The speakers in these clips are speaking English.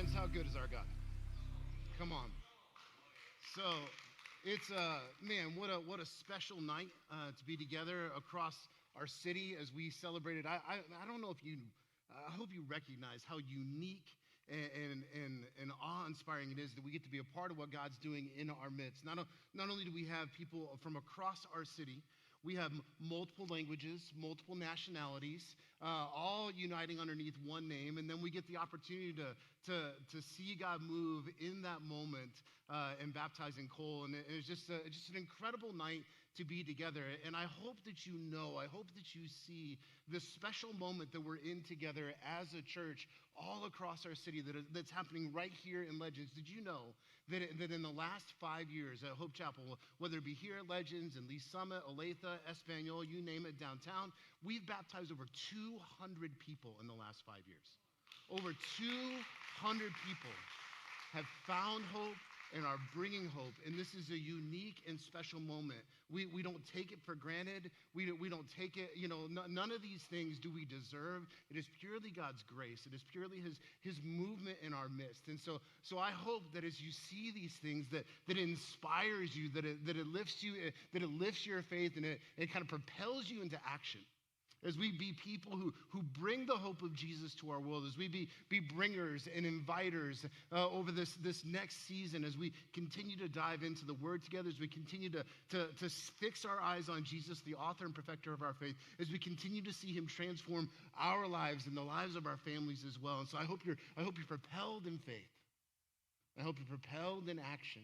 Friends, how good is our God? Come on. So it's man, what a special night to be together across our city as we celebrated. I don't know if you, I hope you recognize how unique and awe-inspiring it is that we get to be a part of what God's doing in our midst. Not only do we have people from across our city, we have multiple languages, multiple nationalities, all uniting underneath one name, and then we get the opportunity to see God move in that moment and baptizing Cole, and it's just an incredible night to be together. And I hope that you know, I hope that you see this special moment that we're in together as a church all across our city that's happening right here in Legends. Did you know that in the last 5 years at Hope Chapel, whether it be here at Legends, in Lee Summit, Olathe, Espanol, you name it, downtown, we've baptized over 200 people in the last 5 years. Over 200 people have found hope and are bringing hope. And this is a unique and special moment. We don't take it for granted. We don't take it, none of these things do we deserve. It is purely God's grace. It is purely his movement in our midst. And so I hope that as you see these things, that it inspires you, that it lifts you, that it lifts your faith, and it kind of propels you into action. As we be people who bring the hope of Jesus to our world, as we be bringers and inviters over this next season, as we continue to dive into the Word together, as we continue to fix our eyes on Jesus, the author and perfecter of our faith, as we continue to see Him transform our lives and the lives of our families as well. And so I hope you're propelled in faith. I hope you're propelled in action.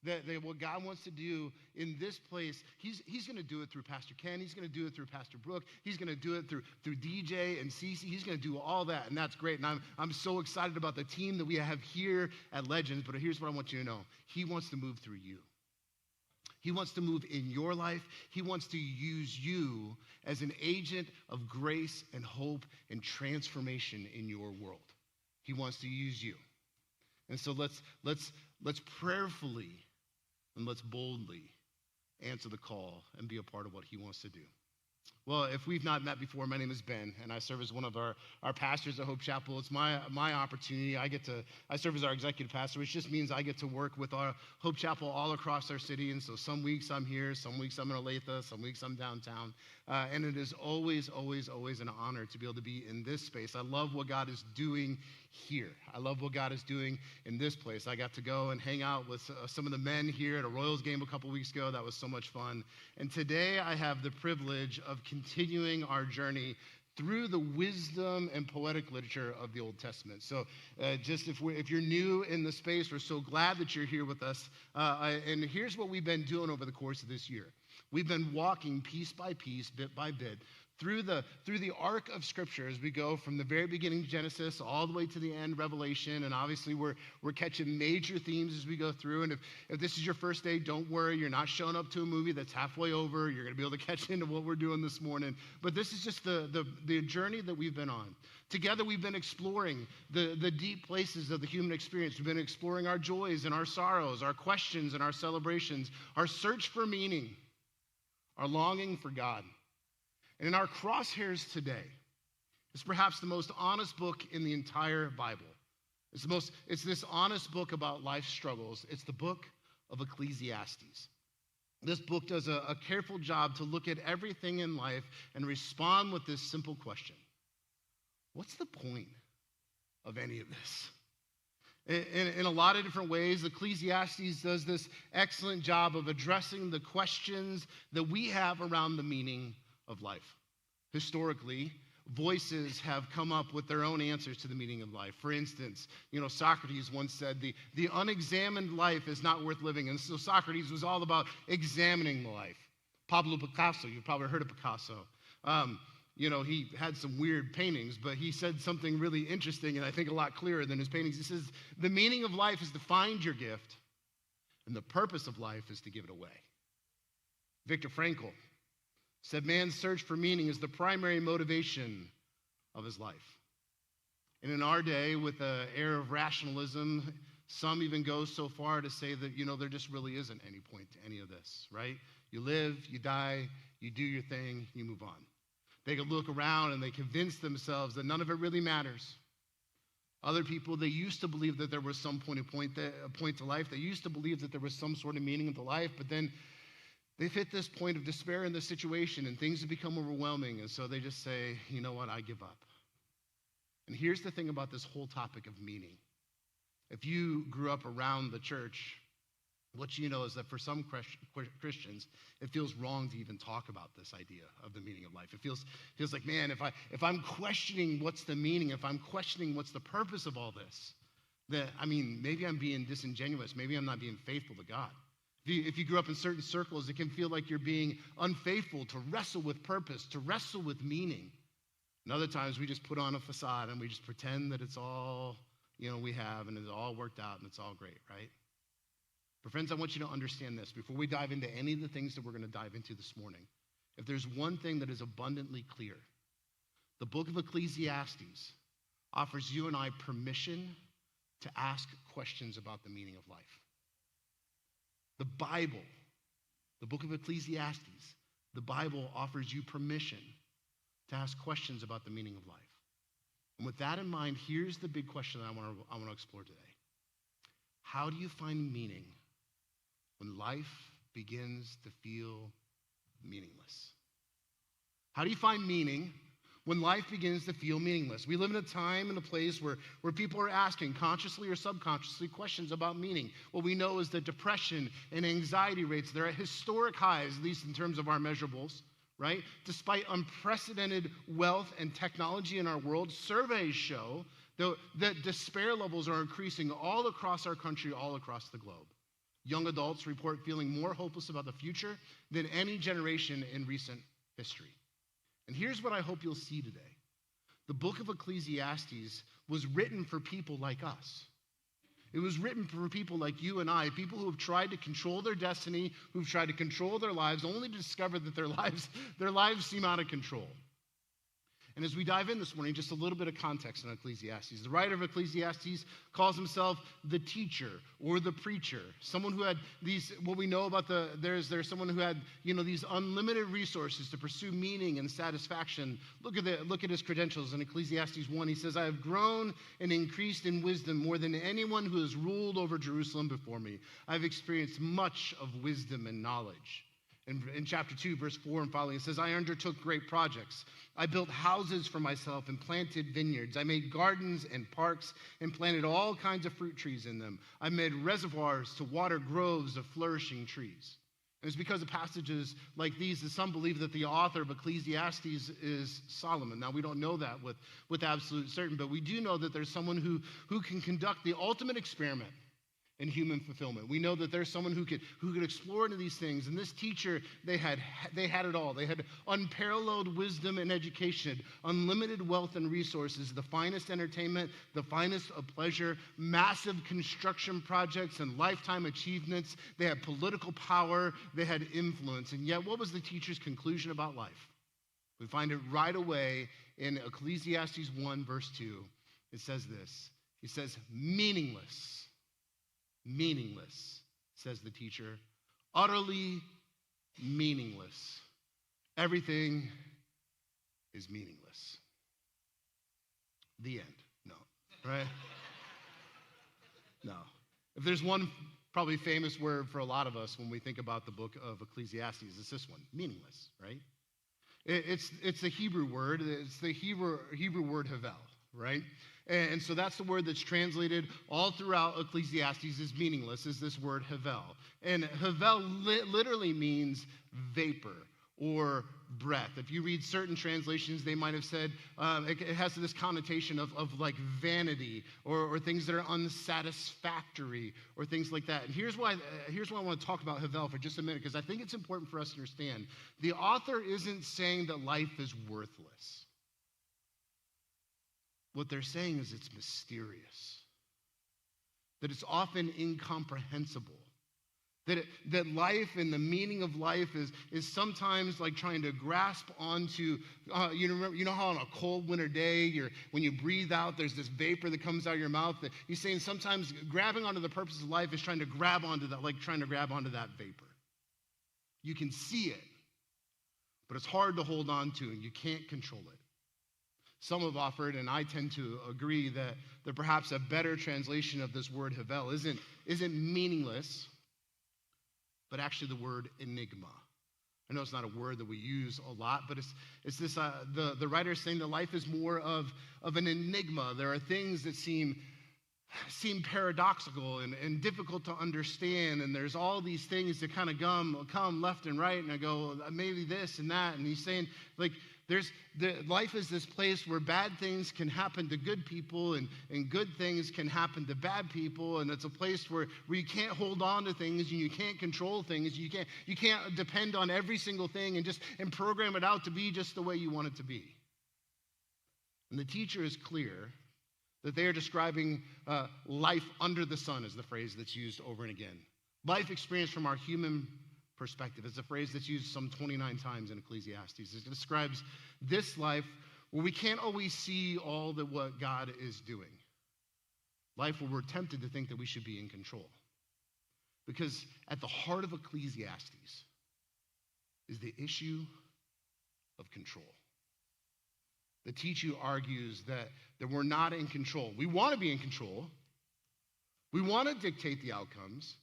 That what God wants to do in this place, He's going to do it through Pastor Ken. He's going to do it through Pastor Brooke. He's going to do it through DJ and Cece. He's going to do all that, and that's great. And I'm so excited about the team that we have here at Legends. But here's what I want you to know: He wants to move through you. He wants to move in your life. He wants to use you as an agent of grace and hope and transformation in your world. He wants to use you. And so let's prayerfully and let's boldly answer the call and be a part of what He wants to do. Well, if we've not met before, my name is Ben, and I serve as one of our pastors at Hope Chapel. It's my opportunity. I serve as our executive pastor, which just means I get to work with our Hope Chapel all across our city. And so some weeks I'm here, some weeks I'm in Olathe, some weeks I'm downtown. And it is always, always, always an honor to be able to be in this space. I love what God is doing here. I love what God is doing in this place. I got to go and hang out with some of the men here at a Royals game a couple weeks ago. That was so much fun. And today I have the privilege of continuing our journey through the wisdom and poetic literature of the Old Testament. So if you're new in the space, we're so glad that you're here with us. And here's what we've been doing over the course of this year. We've been walking piece by piece, bit by bit, through the arc of Scripture as we go from the very beginning, Genesis, all the way to the end, Revelation. And obviously we're catching major themes as we go through. And if this is your first day, don't worry. You're not showing up to a movie that's halfway over. You're going to be able to catch into what we're doing this morning. But this is just the journey that we've been on. Together we've been exploring the deep places of the human experience. We've been exploring our joys and our sorrows, our questions and our celebrations, our search for meaning, our longing for God. And in our crosshairs today is perhaps the most honest book in the entire Bible. It's this honest book about life's struggles. It's the book of Ecclesiastes. This book does a careful job to look at everything in life and respond with this simple question: what's the point of any of this? In a lot of different ways, Ecclesiastes does this excellent job of addressing the questions that we have around the meaning of life. Historically, voices have come up with their own answers to the meaning of life. For instance, Socrates once said, the unexamined life is not worth living. And so Socrates was all about examining the life. Pablo Picasso, you've probably heard of Picasso. He had some weird paintings, but he said something really interesting and I think a lot clearer than his paintings. He says, the meaning of life is to find your gift, and the purpose of life is to give it away. Viktor Frankl said man's search for meaning is the primary motivation of his life. And in our day, with an air of rationalism, some even go so far to say that, there just really isn't any point to any of this, right? You live, you die, you do your thing, you move on. They can look around and they convince themselves that none of it really matters. Other people, they used to believe that there was some point to life. They used to believe that there was some sort of meaning to life, but then they've hit this point of despair in the situation and things have become overwhelming. And so they just say, you know what, I give up. And here's the thing about this whole topic of meaning. If you grew up around the church, what you know is that for some Christians, it feels wrong to even talk about this idea of the meaning of life. It feels like, man, if I'm questioning what's the meaning, if I'm questioning what's the purpose of all this, maybe I'm being disingenuous. Maybe I'm not being faithful to God. If you grew up in certain circles, it can feel like you're being unfaithful to wrestle with purpose, to wrestle with meaning. And other times we just put on a facade and we just pretend that it's all, we have and it's all worked out and it's all great, right? But friends, I want you to understand this. Before we dive into any of the things that we're going to dive into this morning, if there's one thing that is abundantly clear, the book of Ecclesiastes offers you and I permission to ask questions about the meaning of life. The Bible, the book of Ecclesiastes, the Bible offers you permission to ask questions about the meaning of life. And with that in mind, here's the big question that I want to explore today. How do you find meaning when life begins to feel meaningless? How do you find meaning when life begins to feel meaningless? We live in a time and a place where people are asking, consciously or subconsciously, questions about meaning. What we know is that depression and anxiety rates, they're at historic highs, at least in terms of our measurables, right? Despite unprecedented wealth and technology in our world, surveys show that despair levels are increasing all across our country, all across the globe. Young adults report feeling more hopeless about the future than any generation in recent history. And here's what I hope you'll see today. The book of Ecclesiastes was written for people like us. It was written for people like you and I, people who have tried to control their destiny, who've tried to control their lives, only to discover that their lives seem out of control. And as we dive in this morning, just a little bit of context on Ecclesiastes. The writer of Ecclesiastes calls himself the teacher or the preacher, someone who had these, what we know about there's someone who had, these unlimited resources to pursue meaning and satisfaction. Look at his credentials in Ecclesiastes 1. He says, I have grown and increased in wisdom more than anyone who has ruled over Jerusalem before me. I've experienced much of wisdom and knowledge. In chapter 2, verse 4 and following, it says, I undertook great projects. I built houses for myself and planted vineyards. I made gardens and parks and planted all kinds of fruit trees in them. I made reservoirs to water groves of flourishing trees. And it's because of passages like these that some believe that the author of Ecclesiastes is Solomon. Now, we don't know that with absolute certainty, but we do know that there's someone who can conduct the ultimate experiment in human fulfillment. We know that there's someone who could explore into these things. And this teacher, they had it all. They had unparalleled wisdom and education, unlimited wealth and resources, the finest entertainment, the finest of pleasure, massive construction projects and lifetime achievements. They had political power. They had influence. And yet, what was the teacher's conclusion about life? We find it right away in Ecclesiastes 1, verse 2. It says this. He says, meaningless, says the teacher, utterly meaningless. Everything is meaningless. The end. No, right? No. If there's one probably famous word for a lot of us when we think about the book of Ecclesiastes, it's this one, meaningless, right? It's a Hebrew word. It's the Hebrew word havel, right? And so that's the word that's translated all throughout Ecclesiastes is meaningless, is this word havel. And havel literally means vapor or breath. If you read certain translations, they might have said it has this connotation of like vanity or things that are unsatisfactory or things like that. And here's why I want to talk about havel for just a minute, because I think it's important for us to understand. The author isn't saying that life is worthless. What they're saying is it's mysterious, that it's often incomprehensible, that life and the meaning of life is sometimes like trying to grasp onto, you know how on a cold winter day, when you breathe out, there's this vapor that comes out of your mouth. That he's saying sometimes grabbing onto the purpose of life is trying to grab onto that, like trying to grab onto that vapor. You can see it, but it's hard to hold on to, and you can't control it. Some have offered, and I tend to agree, that perhaps a better translation of this word havel isn't meaningless, but actually the word enigma. I know it's not a word that we use a lot, but it's this, the writer is saying that life is more of an enigma. There are things that seem paradoxical and difficult to understand, and there's all these things that kind of come left and right, and I go, maybe this and that, and he's saying, like, life is this place where bad things can happen to good people, and good things can happen to bad people, and it's a place where you can't hold on to things, and you can't control things, you can't depend on every single thing and program it out to be just the way you want it to be. And the teacher is clear that they are describing life under the sun, is the phrase that's used over and again. Life experience from our human perspective is a phrase that's used some 29 times in Ecclesiastes. It describes this life where we can't always see all that what God is doing. Life where we're tempted to think that we should be in control. Because at the heart of Ecclesiastes is the issue of control. The teacher argues that we're not in control. We want to be in control. We want to dictate the outcomes.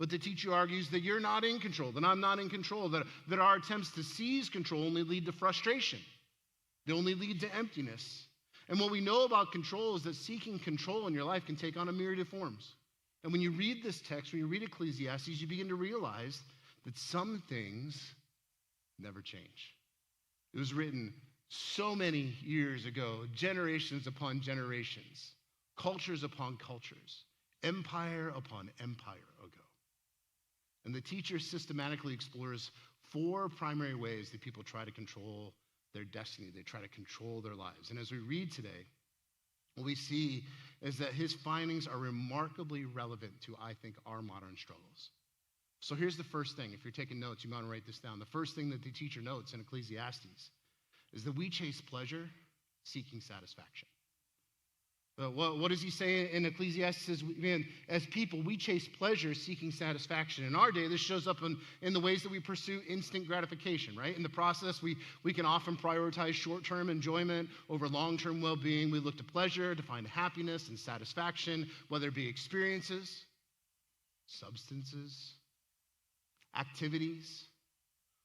But the teacher argues that you're not in control, that I'm not in control, that our attempts to seize control only lead to frustration. They only lead to emptiness. And what we know about control is that seeking control in your life can take on a myriad of forms. And when you read this text, when you read Ecclesiastes, you begin to realize that some things never change. It was written so many years ago, generations upon generations, cultures upon cultures, empire upon empire ago. And the teacher systematically explores 4 primary ways that people try to control their destiny. They try to control their lives. And as we read today, what we see is that his findings are remarkably relevant to, I think, our modern struggles. So here's the first thing. If you're taking notes, you might want to write this down. The first thing that the teacher notes in Ecclesiastes is that we chase pleasure seeking satisfaction. What does he say in Ecclesiastes? Says, man, as people, we chase pleasure seeking satisfaction. In our day, this shows up in the ways that we pursue instant gratification, right? In the process, we can often prioritize short-term enjoyment over long-term well-being. We look to pleasure to find happiness and satisfaction, whether it be experiences, substances, activities.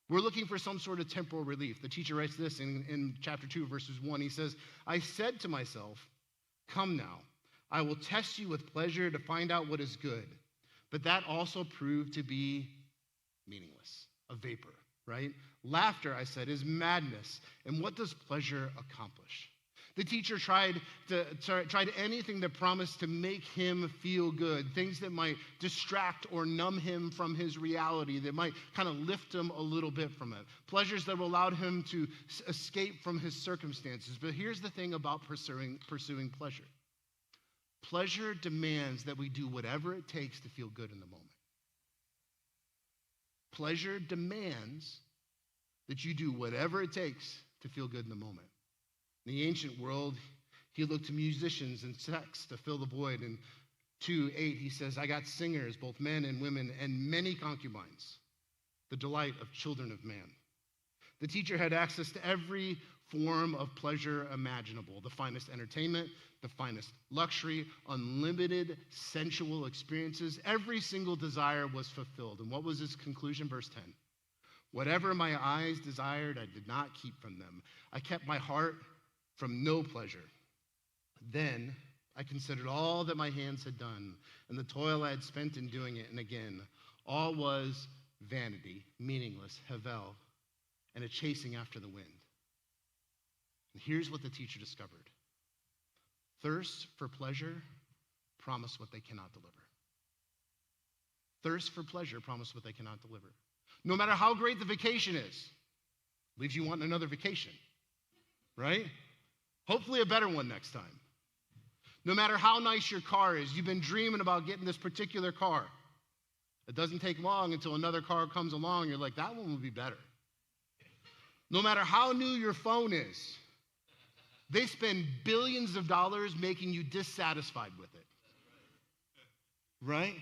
We're looking for some sort of temporal relief. The teacher writes this in chapter 2, verses 1. He says, I said to myself, come now, I will test you with pleasure to find out what is good. But that also proved to be meaningless, a vapor, right? Laughter, I said, is madness. And what does pleasure accomplish? The teacher tried anything that promised to make him feel good, things that might distract or numb him from his reality, that might kind of lift him a little bit from it. Pleasures that allowed him to escape from his circumstances. But here's the thing about pursuing pleasure. Pleasure demands that we do whatever it takes to feel good in the moment. Pleasure demands that you do whatever it takes to feel good in the moment. In the ancient world, he looked to musicians and sex to fill the void. In 2:8, he says, I got singers, both men and women, and many concubines, the delight of children of man. The teacher had access to every form of pleasure imaginable, the finest entertainment, the finest luxury, unlimited sensual experiences. Every single desire was fulfilled. And what was his conclusion? Verse 10. Whatever my eyes desired, I did not keep from them. I kept my heart from no pleasure. Then I considered all that my hands had done and the toil I had spent in doing it. And again, all was vanity, meaningless, havel, and a chasing after the wind. And here's what the teacher discovered. Thirst for pleasure promise what they cannot deliver. Thirst for pleasure promise what they cannot deliver. No matter how great the vacation is, leaves you wanting another vacation, right? Hopefully a better one next time. No matter how nice your car is, you've been dreaming about getting this particular car. It doesn't take long until another car comes along. You're like, that one would be better. No matter how new your phone is, they spend billions of dollars making you dissatisfied with it. Right?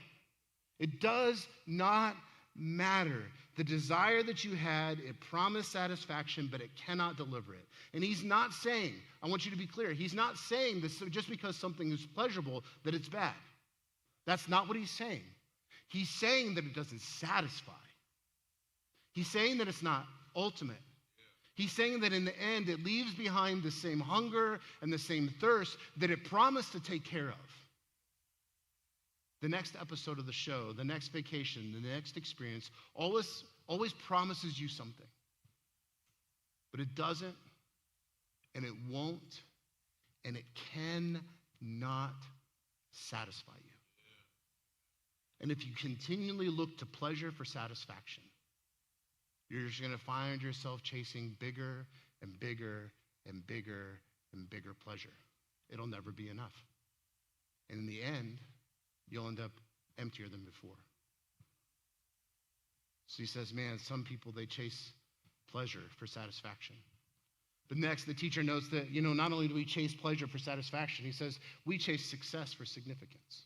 It does not matter. The desire that you had, it promised satisfaction, but it cannot deliver it. And he's not saying, I want you to be clear, he's not saying this just because something is pleasurable that it's bad. That's not what he's saying. He's saying that it doesn't satisfy. He's saying that it's not ultimate. He's saying that in the end, it leaves behind the same hunger and the same thirst that it promised to take care of. The next episode of the show, the next vacation, the next experience always promises you something. But it doesn't, and it won't, and it cannot satisfy you. And if you continually look to pleasure for satisfaction, you're just going to find yourself chasing bigger and bigger and bigger and bigger pleasure. It'll never be enough. And in the end, you'll end up emptier than before. So he says, man, some people, they chase pleasure for satisfaction. But next, the teacher notes that, not only do we chase pleasure for satisfaction, he says, we chase success for significance.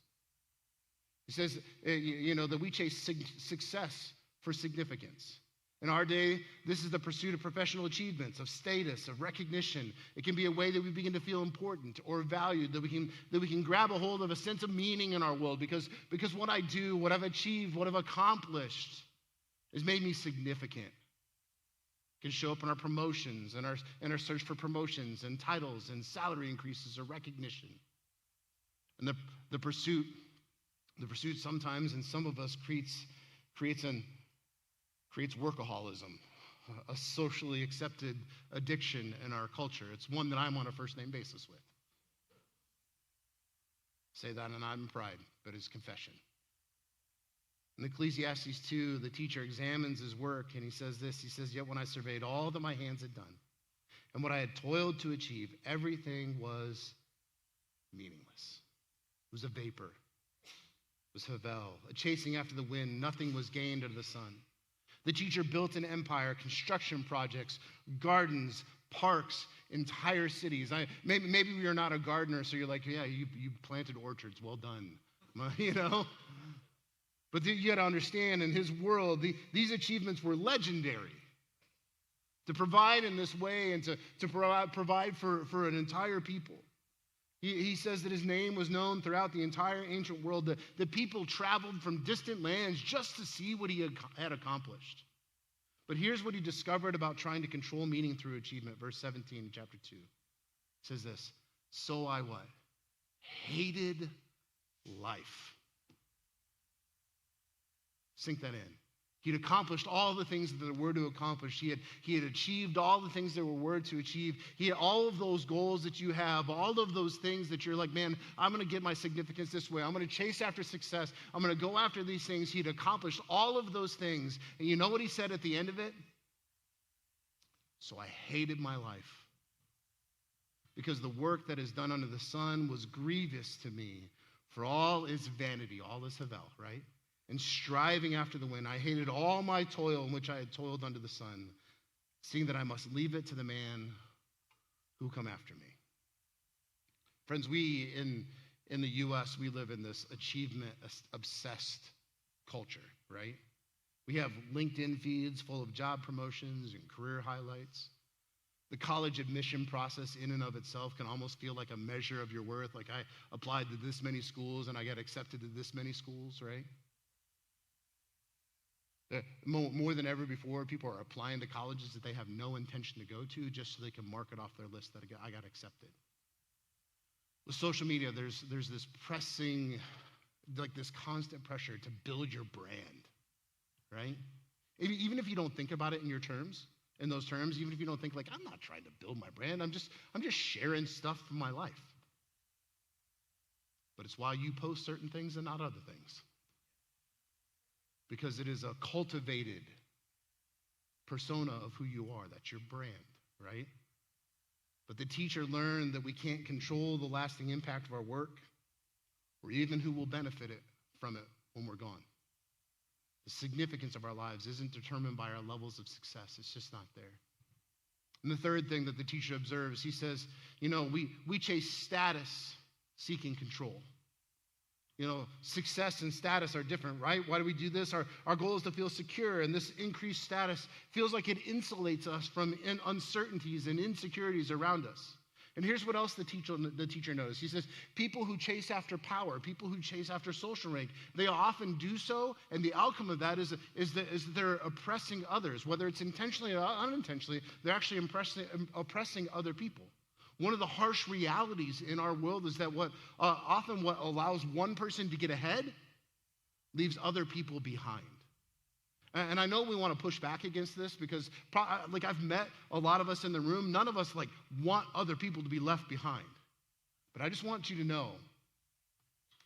He says, that we chase success for significance. In our day, this is the pursuit of professional achievements, of status, of recognition. It can be a way that we begin to feel important or valued, that we can grab a hold of a sense of meaning in our world because what I do, what I've achieved, what I've accomplished has made me significant. It can show up in our promotions and our search for promotions and titles and salary increases or recognition. And the pursuit sometimes in some of us creates workaholism, a socially accepted addiction in our culture. It's one that I'm on a first-name basis with. Say that and I'm in pride, but it's confession. In Ecclesiastes 2, the teacher examines his work, and he says this. He says, yet when I surveyed all that my hands had done and what I had toiled to achieve, everything was meaningless. It was a vapor. It was havel, a chasing after the wind. Nothing was gained under the sun. The teacher built an empire, construction projects, gardens, parks, entire cities. Maybe you're not a gardener, so you're like, yeah, you planted orchards. Well done, But you got to understand, in his world, these achievements were legendary. To provide in this way and to provide for an entire people. He says that his name was known throughout the entire ancient world. The people traveled from distant lands just to see what he had accomplished. But here's what he discovered about trying to control meaning through achievement. Verse 17, chapter 2. It says this, so I what? Hated life. Sink that in. He'd accomplished all the things that there were to accomplish. He had achieved all the things there were to achieve. He had all of those goals that you have, all of those things that you're like, man, I'm going to get my significance this way. I'm going to chase after success. I'm going to go after these things. He'd accomplished all of those things. And you know what he said at the end of it? So I hated my life because the work that is done under the sun was grievous to me, for all is vanity, all is havel, right? And striving after the wind. I hated all my toil in which I had toiled under the sun, seeing that I must leave it to the man who come after me. Friends, we in the U.S., we live in this achievement-obsessed culture, right? We have LinkedIn feeds full of job promotions and career highlights. The college admission process in and of itself can almost feel like a measure of your worth. Like I applied to this many schools and I got accepted to this many schools, right? More than ever before, people are applying to colleges that they have no intention to go to just so they can mark it off their list that I got accepted. With social media, there's this pressing, like this constant pressure to build your brand, right? Even if you don't think about it in those terms, even if you don't think like, I'm not trying to build my brand, I'm just sharing stuff from my life. But it's why you post certain things and not other things. Because it is a cultivated persona of who you are. That's your brand, right? But the teacher learned that we can't control the lasting impact of our work or even who will benefit from it when we're gone. The significance of our lives isn't determined by our levels of success. It's just not there. And the third thing that the teacher observes, he says, we chase status seeking control. Success and status are different, right? Why do we do this? Our goal is to feel secure, and this increased status feels like it insulates us from uncertainties and insecurities around us. And here's what else the teacher noticed. He says, people who chase after power, people who chase after social rank, they often do so, and the outcome of that is that they're oppressing others. Whether it's intentionally or unintentionally, they're actually oppressing other people. One of the harsh realities in our world is that often what allows one person to get ahead leaves other people behind. And I know we want to push back against this because, I've met a lot of us in the room. None of us, want other people to be left behind. But I just want you to know,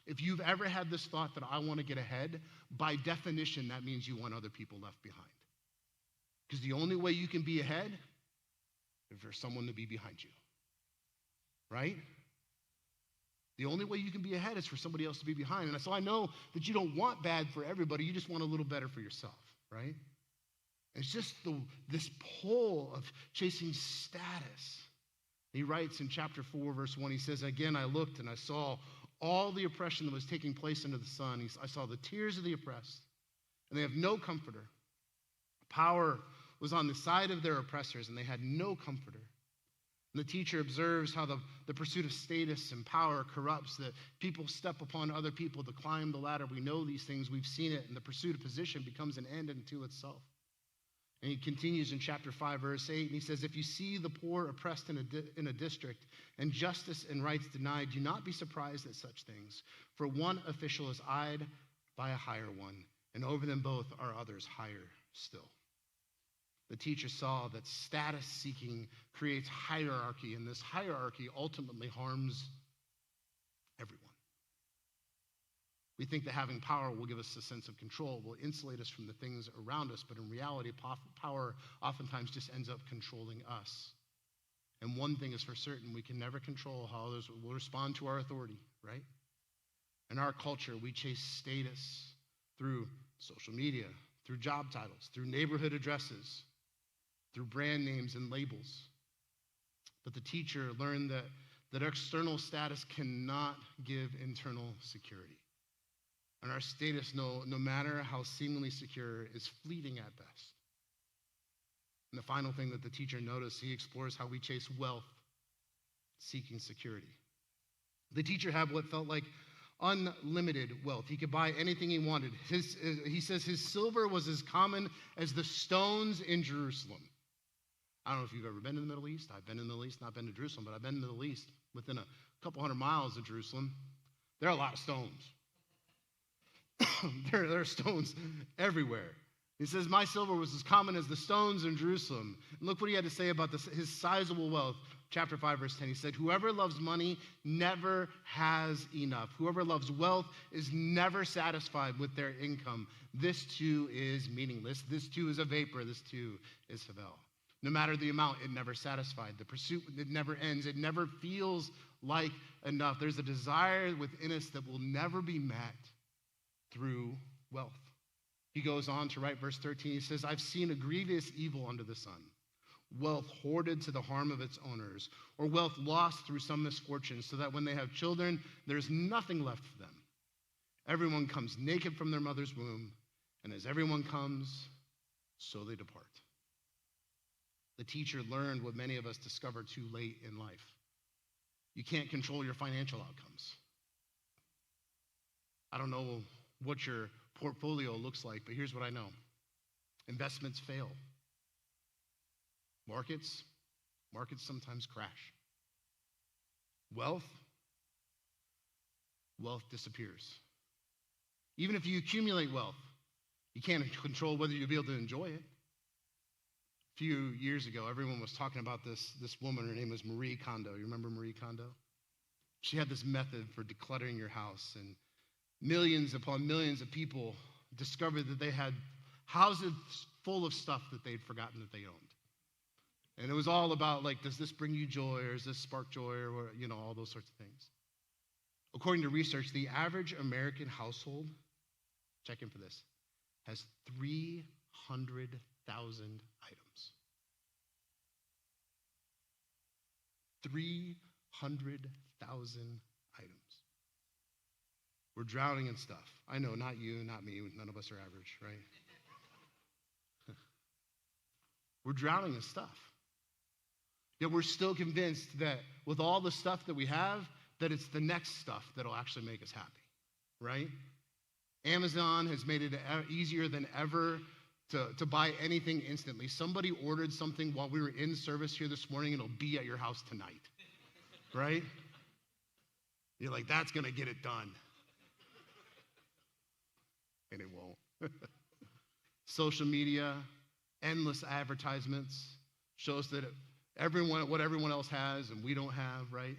if you've ever had this thought that I want to get ahead, by definition, that means you want other people left behind. Because the only way you can be ahead is for someone to be behind you. Right? The only way you can be ahead is for somebody else to be behind. And so I know that you don't want bad for everybody. You just want a little better for yourself, right? And it's just this pull of chasing status. He writes in chapter 4, verse 1, he says, again, I looked and I saw all the oppression that was taking place under the sun. I saw the tears of the oppressed, and they have no comforter. Power was on the side of their oppressors, and they had no comforter. And the teacher observes how the pursuit of status and power corrupts, that people step upon other people to climb the ladder. We know these things. We've seen it. And the pursuit of position becomes an end unto itself. And he continues in chapter 5, verse 8, and he says, if you see the poor oppressed in a district and justice and rights denied, do not be surprised at such things. For one official is eyed by a higher one, and over them both are others higher still. The teacher saw that status seeking creates hierarchy, and this hierarchy ultimately harms everyone. We think that having power will give us a sense of control, will insulate us from the things around us, but in reality, power oftentimes just ends up controlling us. And one thing is for certain, we can never control how others will respond to our authority, right? In our culture, we chase status through social media, through job titles, through neighborhood addresses, through brand names and labels. But the teacher learned that external status cannot give internal security. And our status, no matter how seemingly secure, is fleeting at best. And the final thing that the teacher noticed, he explores how we chase wealth, seeking security. The teacher had what felt like unlimited wealth. He could buy anything he wanted. He says his silver was as common as the stones in Jerusalem. I don't know if you've ever been to the Middle East. I've been in the Middle East, not been to Jerusalem, but I've been in the Middle East. Within a couple 100 miles of Jerusalem, there are a lot of stones. there are stones everywhere. He says, my silver was as common as the stones in Jerusalem. And look what he had to say about his sizable wealth. Chapter 5, verse 10, he said, whoever loves money never has enough. Whoever loves wealth is never satisfied with their income. This too is meaningless. This too is a vapor. This too is Havel. No matter the amount, it never satisfied. The pursuit, it never ends. It never feels like enough. There's a desire within us that will never be met through wealth. He goes on to write verse 13. He says, I've seen a grievous evil under the sun. Wealth hoarded to the harm of its owners, or wealth lost through some misfortune, so that when they have children, there's nothing left for them. Everyone comes naked from their mother's womb, and as everyone comes, so they depart. The teacher learned what many of us discover too late in life. You can't control your financial outcomes. I don't know what your portfolio looks like, but here's what I know. Investments fail. Markets sometimes crash. Wealth disappears. Even if you accumulate wealth, you can't control whether you'll be able to enjoy it. A few years ago, everyone was talking about this woman. Her name was Marie Kondo. You remember Marie Kondo? She had this method for decluttering your house, and millions upon millions of people discovered that they had houses full of stuff that they'd forgotten that they owned. And it was all about, does this bring you joy, or does this spark joy, or, all those sorts of things. According to research, the average American household, check in for this, has 300,000 items. 300,000 items. We're drowning in stuff. I know, not you, not me. None of us are average, right? We're drowning in stuff. Yet we're still convinced that with all the stuff that we have, that it's the next stuff that'll actually make us happy, right? Amazon has made it easier than ever to buy anything instantly. Somebody ordered something while we were in service here this morning, and it'll be at your house tonight, right? You're like, that's going to get it done. And it won't. Social media, endless advertisements, shows that what everyone else has and we don't have, right?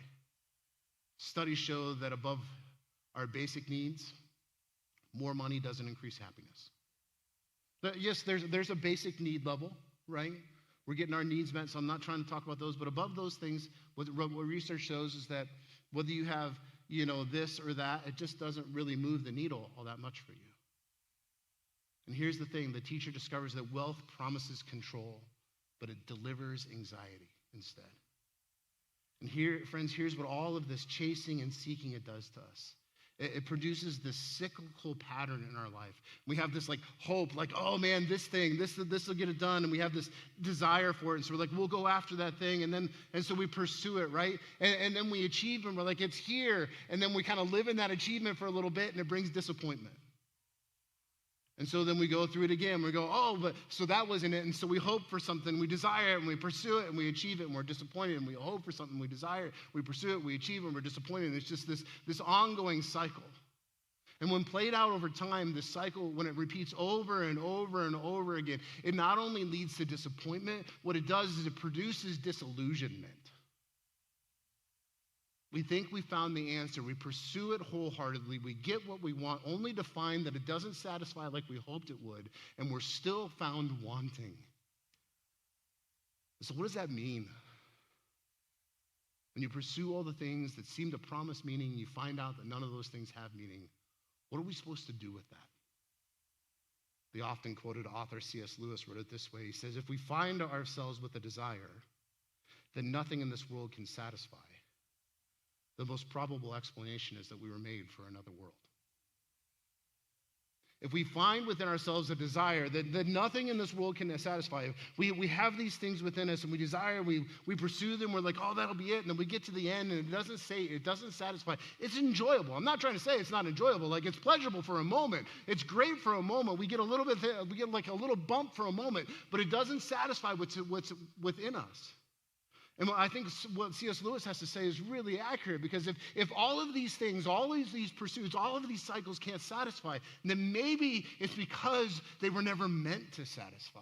Studies show that above our basic needs, more money doesn't increase happiness. Yes, there's a basic need level, right? We're getting our needs met, so I'm not trying to talk about those, but above those things, what research shows is that whether you have, this or that, it just doesn't really move the needle all that much for you. And here's the thing, the teacher discovers that wealth promises control, but it delivers anxiety instead. And here, friends, here's what all of this chasing and seeking it does to us. It produces this cyclical pattern in our life. We have this hope, oh man, this will get it done. And we have this desire for it. And so we're like, we'll go after that thing. And so we pursue it, right? And then we achieve and we're like, it's here. And then we kind of live in that achievement for a little bit and it brings disappointment. And so then we go through it again. We go, but so that wasn't it. And so we hope for something, we desire it, and we pursue it, and we achieve it, and we're disappointed. And we hope for something, we desire it, we pursue it, we achieve it, and we're disappointed. And it's just this ongoing cycle. And when played out over time, this cycle, when it repeats over and over and over again, it not only leads to disappointment, what it does is it produces disillusionment. We think we found the answer. We pursue it wholeheartedly. We get what we want, only to find that it doesn't satisfy like we hoped it would, and we're still found wanting. So what does that mean? When you pursue all the things that seem to promise meaning, you find out that none of those things have meaning. What are we supposed to do with that? The often quoted author C.S. Lewis wrote it this way. He says, if we find ourselves with a desire that nothing in this world can satisfy, the most probable explanation is that we were made for another world. If we find within ourselves a desire that nothing in this world can satisfy, we have these things within us and we desire, we pursue them, we're like, that'll be it. And then we get to the end and it doesn't satisfy. It's enjoyable. I'm not trying to say it's not enjoyable. It's pleasurable for a moment. It's great for a moment. We get a little bump for a moment, but it doesn't satisfy what's within us. And I think what C.S. Lewis has to say is really accurate, because if all of these things, all of these pursuits, all of these cycles can't satisfy, then maybe it's because they were never meant to satisfy.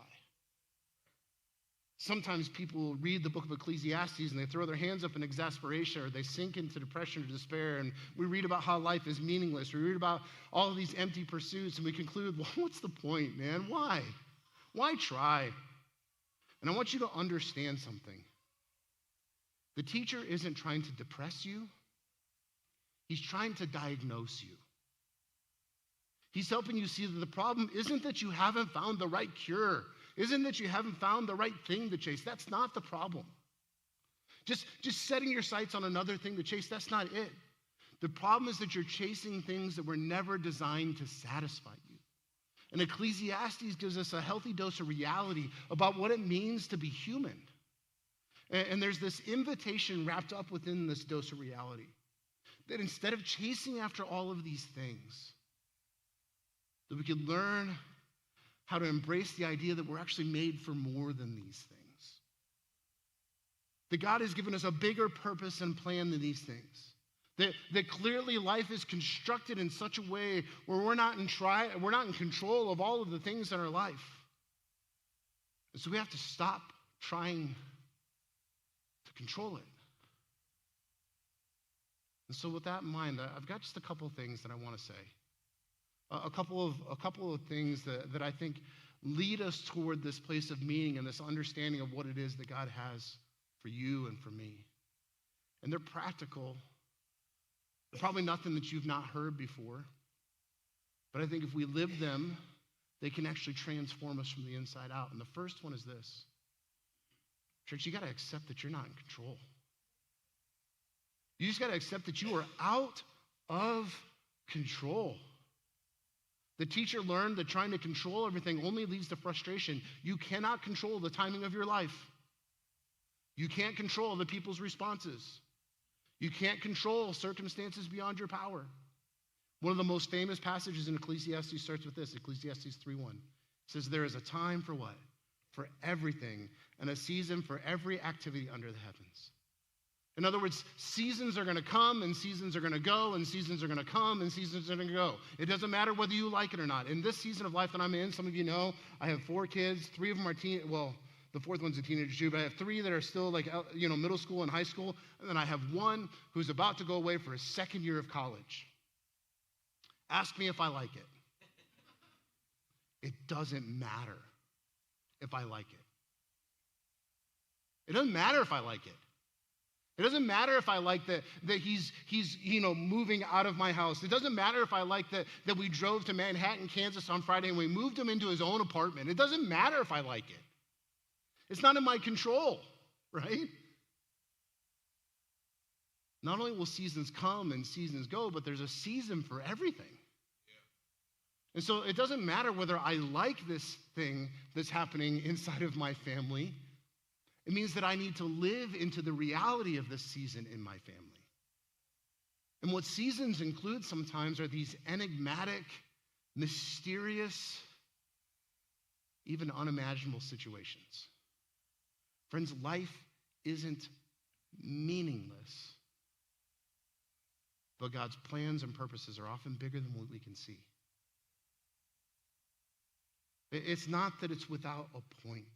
Sometimes people read the book of Ecclesiastes and they throw their hands up in exasperation, or they sink into depression or despair, and we read about how life is meaningless. We read about all of these empty pursuits, and we conclude, well, what's the point, man? Why? Why try? And I want you to understand something. The teacher isn't trying to depress you. He's trying to diagnose you. He's helping you see that the problem isn't that you haven't found the right cure, isn't that you haven't found the right thing to chase. That's not the problem. Just setting your sights on another thing to chase, that's not it. The problem is that you're chasing things that were never designed to satisfy you. And Ecclesiastes gives us a healthy dose of reality about what it means to be human. And there's this invitation wrapped up within this dose of reality, that instead of chasing after all of these things, that we could learn how to embrace the idea that we're actually made for more than these things. That God has given us a bigger purpose and plan than these things. That clearly life is constructed in such a way where we're not in control of all of the things in our life. And so we have to stop trying control it. And so with that in mind, I've got just a couple of things that I want to say. A couple of things that I think lead us toward this place of meaning and this understanding of what it is that God has for you and for me. And they're practical. They're probably nothing that you've not heard before. But I think if we live them, they can actually transform us from the inside out. And the first one is this. Church, you got to accept that you're not in control. You just got to accept that you are out of Control. The teacher learned that trying to control everything only leads to frustration. You cannot control the timing of your life. You can't control the people's responses. You can't control circumstances beyond your power. One of the most famous passages in Ecclesiastes starts with this, Ecclesiastes 3:1. It says, there is a time for what? For everything, and a season for every activity under the heavens. In other words, seasons are going to come, and seasons are going to go, and seasons are going to come, and seasons are going to go. It doesn't matter whether you like it or not. In this season of life that I'm in, some of you know, I have 4 kids. 3 of them are the 4th one's a teenager too, but I have 3 that are still middle school and high school, and then I have 1 who's about to go away for his 2nd year of college. Ask me if I like it. It doesn't matter if I like it. It doesn't matter if I like it. It doesn't matter if I like that he's moving out of my house. It doesn't matter if I like that we drove to Manhattan, Kansas on Friday and we moved him into his own apartment. It doesn't matter if I like it. It's not in my control, right? Not only will seasons come and seasons go, but there's a season for everything. Yeah. And so it doesn't matter whether I like this thing that's happening inside of my family. It means that I need to live into the reality of this season in my family. And what seasons include sometimes are these enigmatic, mysterious, even unimaginable situations. Friends, life isn't meaningless, but God's plans and purposes are often bigger than what we can see. It's not that it's without a point.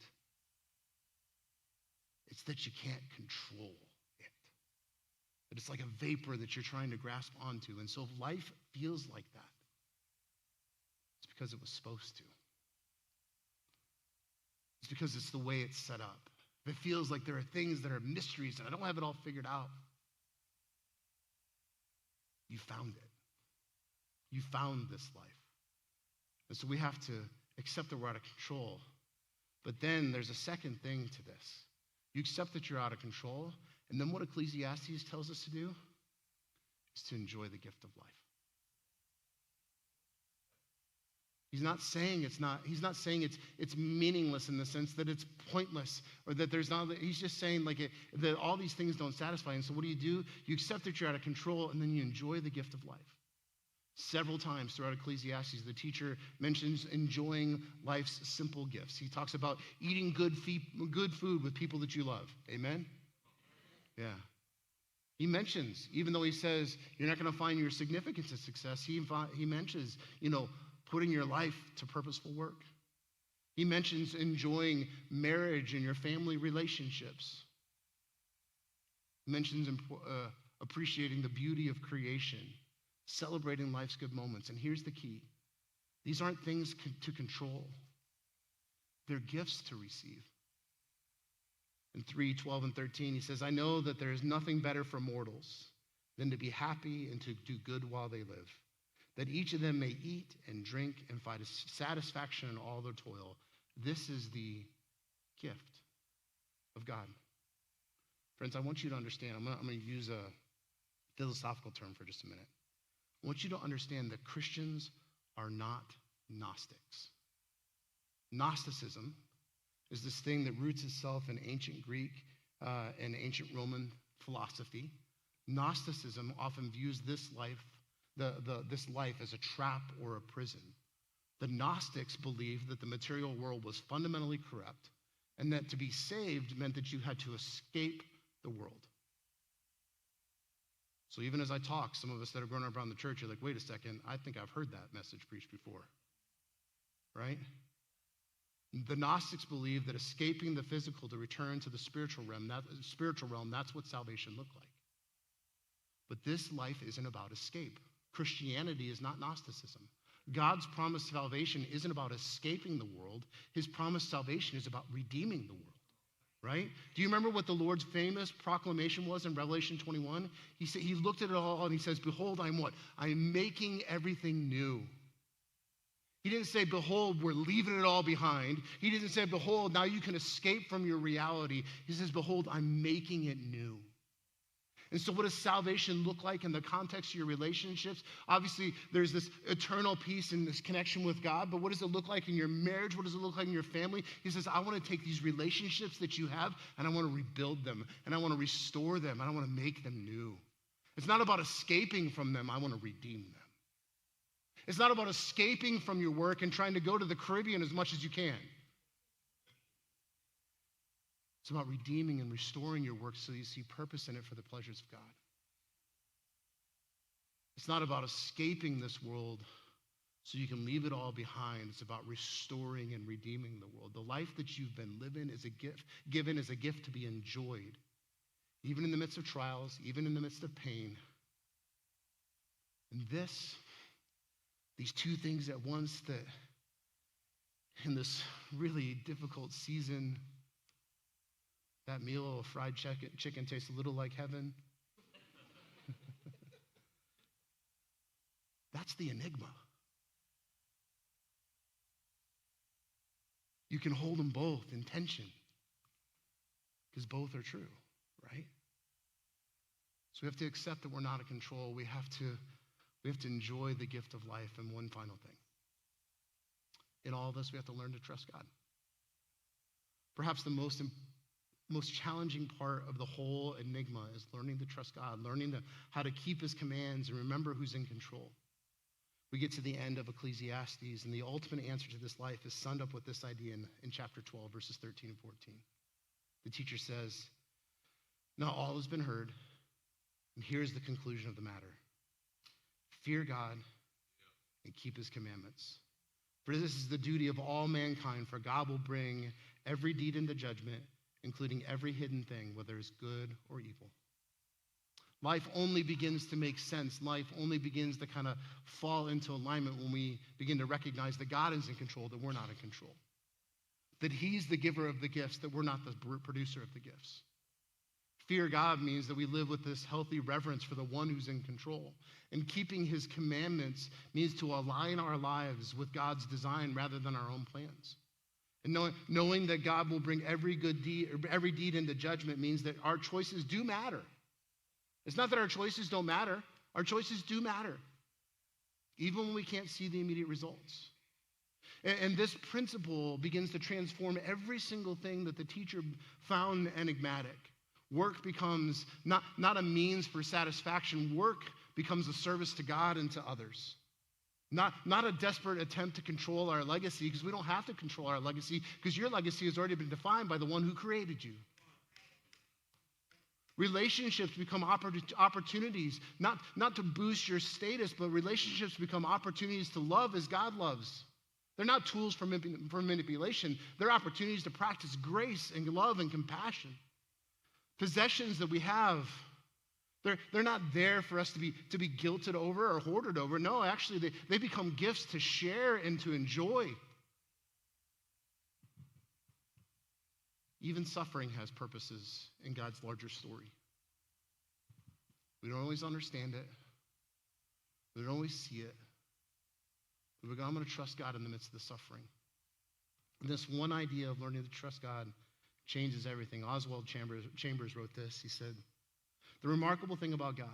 It's that you can't control it. That it's like a vapor that you're trying to grasp onto. And so if life feels like that, it's because it was supposed to. It's because it's the way it's set up. If it feels like there are things that are mysteries and I don't have it all figured out, you found it. You found this life. And so we have to accept that we're out of control. But then there's a second thing to this. You accept that you're out of control, and then what Ecclesiastes tells us to do is to enjoy the gift of life. He's not saying it's meaningless in the sense that it's pointless or that there's not, he's just saying that all these things don't satisfy. And so what do? You accept that you're out of control, and then you enjoy the gift of life. Several times throughout Ecclesiastes, the teacher mentions enjoying life's simple gifts. He talks about eating good food with people that you love. Amen? Yeah. He mentions, even though he says you're not going to find your significance of success, he mentions, putting your life to purposeful work. He mentions enjoying marriage and your family relationships. He mentions appreciating the beauty of creation, celebrating life's good moments. And here's the key. These aren't things to control. They're gifts to receive. In 3:12 and 13, he says, I know that there is nothing better for mortals than to be happy and to do good while they live, that each of them may eat and drink and find satisfaction in all their toil. This is the gift of God. Friends, I want you to understand. I'm going to use a philosophical term for just a minute. I want you to understand that Christians are not Gnostics. Gnosticism is this thing that roots itself in ancient Greek and ancient Roman philosophy. Gnosticism often views this life, this life as a trap or a prison. The Gnostics believed that the material world was fundamentally corrupt and that to be saved meant that you had to escape the world. So even as I talk, some of us that have grown up around the church are like, wait a second, I think I've heard that message preached before, right? The Gnostics believed that escaping the physical to return to the spiritual realm, that's what salvation looked like. But this life isn't about escape. Christianity is not Gnosticism. God's promised salvation isn't about escaping the world. His promised salvation is about redeeming the world. Right? Do you remember what the Lord's famous proclamation was in Revelation 21? He looked at it all and he says, behold, I'm what? I'm making everything new. He didn't say, behold, we're leaving it all behind. He didn't say, behold, now you can escape from your reality. He says, behold, I'm making it new. And so what does salvation look like in the context of your relationships? Obviously, there's this eternal peace and this connection with God, but what does it look like in your marriage? What does it look like in your family? He says, I want to take these relationships that you have and I want to rebuild them and I want to restore them and I want to make them new. It's not about escaping from them. I want to redeem them. It's not about escaping from your work and trying to go to the Caribbean as much as you can. It's about redeeming and restoring your work so you see purpose in it for the pleasures of God. It's not about escaping this world so you can leave it all behind. It's about restoring and redeeming the world. The life that you've been living is a gift, given as a gift to be enjoyed, even in the midst of trials, even in the midst of pain. And these two things at once, that in this really difficult season, that meal of fried chicken tastes a little like heaven. That's the enigma. You can hold them both in tension because both are true, right? So we have to accept that we're not in control. We have to enjoy the gift of life. And one final thing. In all of this, we have to learn to trust God. Perhaps the most challenging part of the whole enigma is learning to trust God, learning how to keep his commands and remember who's in control. We get to the end of Ecclesiastes, and the ultimate answer to this life is summed up with this idea in chapter 12, verses 13 and 14. The teacher says, now all has been heard, and here's the conclusion of the matter. Fear God and keep his commandments. For this is the duty of all mankind, for God will bring every deed into judgment, including every hidden thing, whether it's good or evil. Life only begins to make sense. Life only begins to kind of fall into alignment when we begin to recognize that God is in control, that we're not in control. That he's the giver of the gifts, that we're not the producer of the gifts. Fear God means that we live with this healthy reverence for the one who's in control. And keeping his commandments means to align our lives with God's design rather than our own plans. And knowing that God will bring every deed into judgment means that our choices do matter. It's not that our choices don't matter. Our choices do matter, even when we can't see the immediate results. And this principle begins to transform every single thing that the teacher found enigmatic. Work becomes not a means for satisfaction. Work becomes a service to God and to others. Not a desperate attempt to control our legacy, because we don't have to control our legacy, because your legacy has already been defined by the one who created you. Relationships become opportunities, not to boost your status, but relationships become opportunities to love as God loves. They're not tools for manipulation. They're opportunities to practice grace and love and compassion. Possessions that we have, they're not there for us to be guilted over or hoarded over. No, actually, they become gifts to share and to enjoy. Even suffering has purposes in God's larger story. We don't always understand it. We don't always see it. But I'm going to trust God in the midst of the suffering. And this one idea of learning to trust God changes everything. Oswald Chambers wrote this. He said, the remarkable thing about God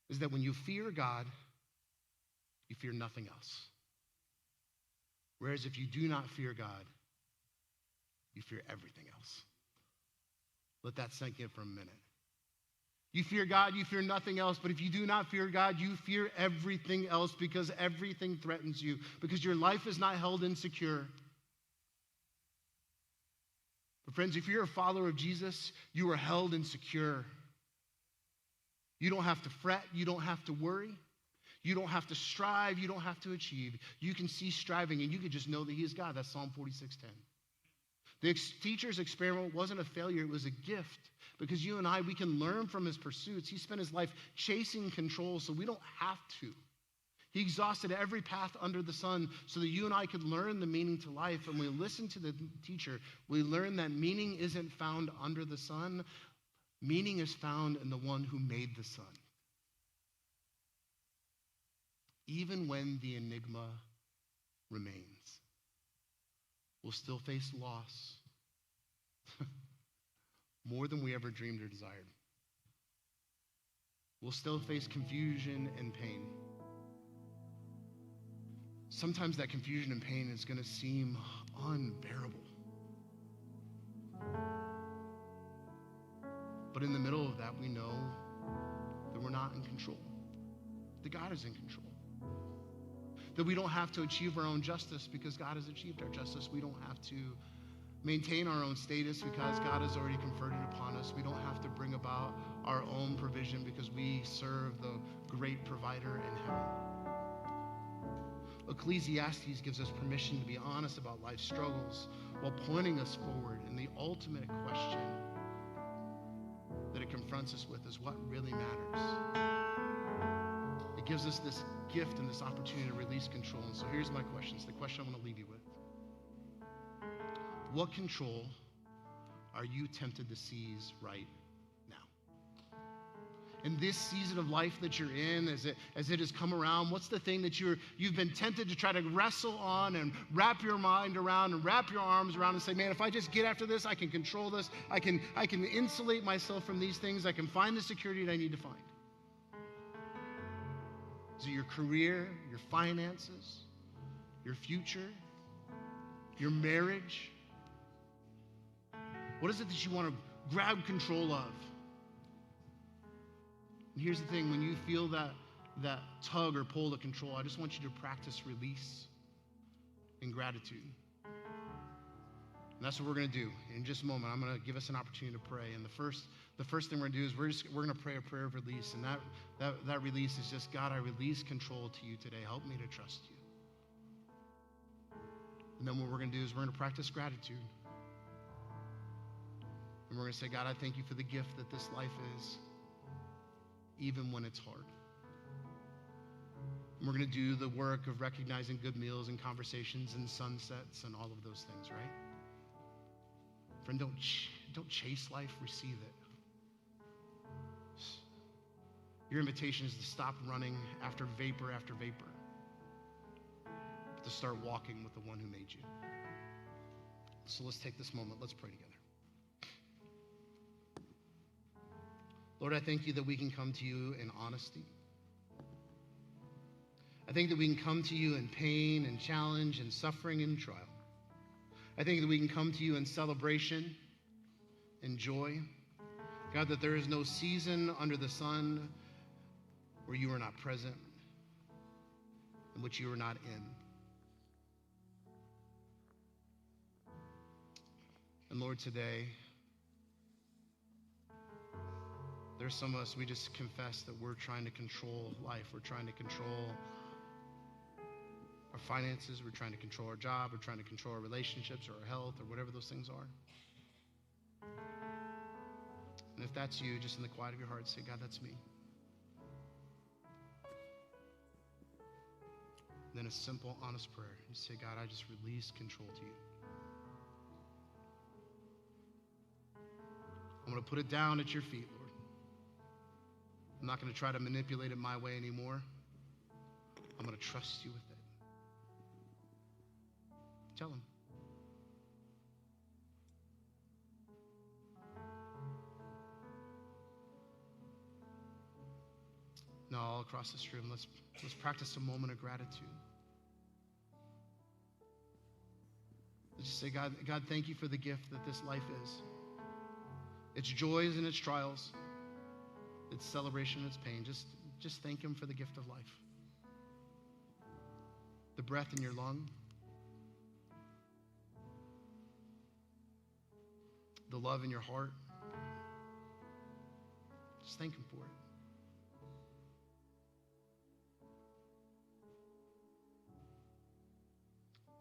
is that when you fear God, you fear nothing else. Whereas if you do not fear God, you fear everything else. Let that sink in for a minute. You fear God, you fear nothing else. But if you do not fear God, you fear everything else, because everything threatens you, because your life is not held insecure. But friends, if you're a follower of Jesus, you are held insecure. You don't have to fret. You don't have to worry. You don't have to strive. You don't have to achieve. You can cease striving, and you can just know that he is God. That's Psalm 46:10. The teacher's experiment wasn't a failure, it was a gift. Because you and I, we can learn from his pursuits. He spent his life chasing control, so we don't have to. He exhausted every path under the sun so that you and I could learn the meaning to life. And when we listen to the teacher, we learn that meaning isn't found under the sun. Meaning is found in the one who made the sun. Even when the enigma remains, we'll still face loss more than we ever dreamed or desired. will still face confusion and pain. Sometimes that confusion and pain is going to seem unbearable. But in the middle of that, we know that we're not in control, that God is in control. That we don't have to achieve our own justice because God has achieved our justice. We don't have to maintain our own status because God has already conferred it upon us. We don't have to bring about our own provision because we serve the great provider in heaven. Ecclesiastes gives us permission to be honest about life's struggles while pointing us forward. And the ultimate question that it confronts us with is what really matters. It gives us this gift and this opportunity to release control. And so here's my question. It's the question I want to leave you with. What control are you tempted to seize right now? In this season of life that you're in, as it has come around, what's the thing that you've been tempted to try to wrestle on and wrap your mind around and wrap your arms around and say, man, if I just get after this, I can control this. I can insulate myself from these things. I can find the security that I need to find. Is it your career, your finances, your future, your marriage? What is it that you want to grab control of? And here's the thing, when you feel that tug or pull to control, I just want you to practice release and gratitude. And that's what we're going to do. In just a moment, I'm going to give us an opportunity to pray. And the first thing we're going to do is we're going to pray a prayer of release. And that release is just, God, I release control to you today. Help me to trust you. And then what we're going to do is we're going to practice gratitude. And we're going to say, God, I thank you for the gift that this life is, even when it's hard. And we're going to do the work of recognizing good meals and conversations and sunsets and all of those things, right? Friend, don't chase life, receive it. Your invitation is to stop running after vapor, but to start walking with the one who made you. So let's take this moment. Let's pray together. Lord, I thank you that we can come to you in honesty. I think that we can come to you in pain and challenge and suffering and trial. I think that we can come to you in celebration and joy. God, that there is no season under the sun where you are not present, in which you are not in. And Lord, today, there's some of us, we just confess that we're trying to control life. We're trying to control our finances. We're trying to control our job. We're trying to control our relationships or our health or whatever those things are. And if that's you, just in the quiet of your heart, say, God, that's me. And then a simple, honest prayer. You say, God, I just release control to you. I'm going to put it down at your feet, Lord. I'm not going to try to manipulate it my way anymore. I'm going to trust you with it. Tell him. Now, all across this room, let's practice a moment of gratitude. Let's just say, God, thank you for the gift that this life is. Its joys and its trials, its celebration and its pain. Just thank him for the gift of life. The breath in your lung. The love in your heart. Just thank him for it.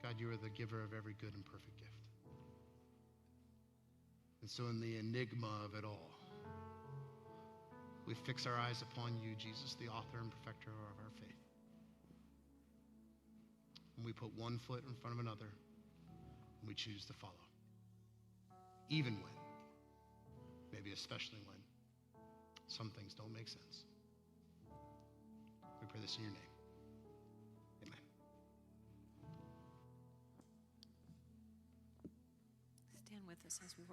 God, you are the giver of every good and perfect gift. And so in the enigma of it all, we fix our eyes upon you, Jesus, the author and perfecter of our faith. And we put one foot in front of another, and we choose to follow. Even when, maybe especially when, some things don't make sense. We pray this in your name. Amen. Stand with us as we worship.